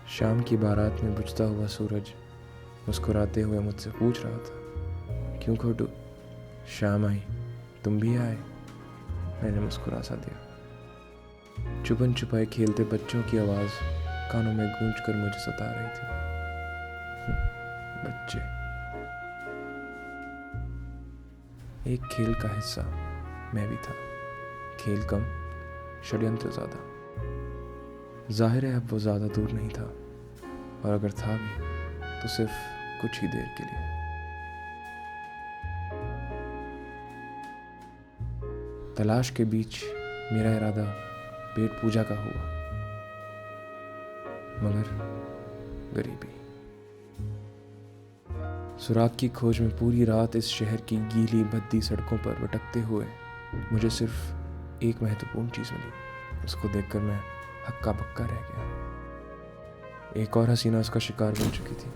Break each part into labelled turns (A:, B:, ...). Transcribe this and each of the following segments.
A: शाम की बारात में बुझता हुआ सूरज मुस्कुराते हुए मुझसे पूछ रहा था, क्यों खोटू, शाम आई, तुम भी आए। मैंने मुस्कुरा सा दिया। छुपन छुपाए खेलते बच्चों की आवाज़ कानों में गूंज कर मुझे सता रही थी। बच्चे, एक खेल का हिस्सा मैं भी था। खेल कम, षड्यंत्र ज़्यादा। जाहिर है अब वो ज़्यादा दूर नहीं था, और अगर था भी तो सिर्फ कुछ ही देर के लिए। तलाश के बीच मेरा इरादा पेट पूजा का हुआ, मगर गरीबी। सुराग की खोज में पूरी रात इस शहर की गीली भद्दी सड़कों पर भटकते हुए मुझे सिर्फ एक महत्वपूर्ण चीज़ मिली। उसको देखकर मैं हक्का बक्का रह गया। एक और हसीना उसका शिकार बन चुकी थी।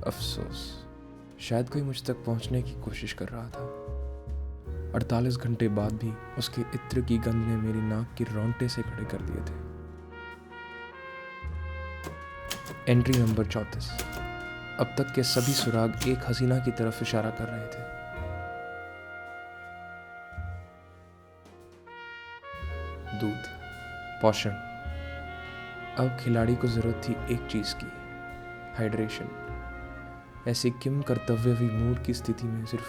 A: अफसोस, शायद कोई मुझ तक पहुंचने की कोशिश कर रहा था। 48 घंटे बाद भी उसके इत्र की गंध ने मेरी नाक की रोंगटे से खड़े कर दिए थे। Entry number 34। अब तक के सभी सुराग एक हसीना की तरफ इशारा कर रहे थे। दूध, पोषण। अब खिलाड़ी को जरूरत थी एक चीज की, हाइड्रेशन। ऐसी किम कर्तव्य मूड की स्थिति में सिर्फ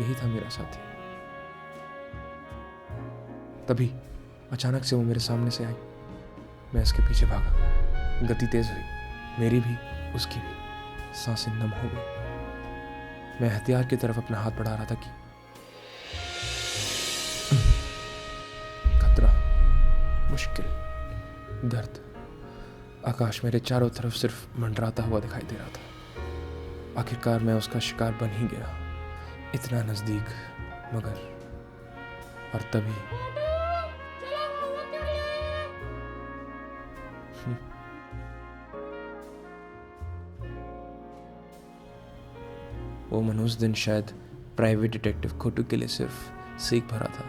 A: यही था मेरा साथी। तभी अचानक से वो मेरे सामने से आई। मैं उसके पीछे भागा। गति तेज हुई, मेरी भी उसकी भी। सांसें नम हो गई। मैं हथियार की तरफ अपना हाथ बढ़ा रहा था कि खतरा, मुश्किल, दर्द। आकाश मेरे चारों तरफ सिर्फ मंडराता हुआ दिखाई दे रहा था। आखिरकार मैं उसका शिकार बन ही गया। इतना नजदीक, मगर। और तभी वो मन उस दिन शायद प्राइवेट डिटेक्टिव खोटू के लिए सिर्फ सीख भरा था।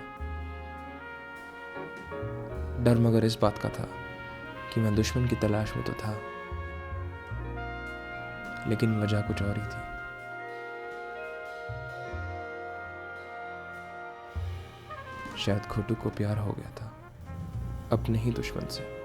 A: डर मगर इस बात का था कि मैं दुश्मन की तलाश में तो था, लेकिन वजह कुछ और ही थी। शायद खोटू को प्यार हो गया था अपने ही दुश्मन से।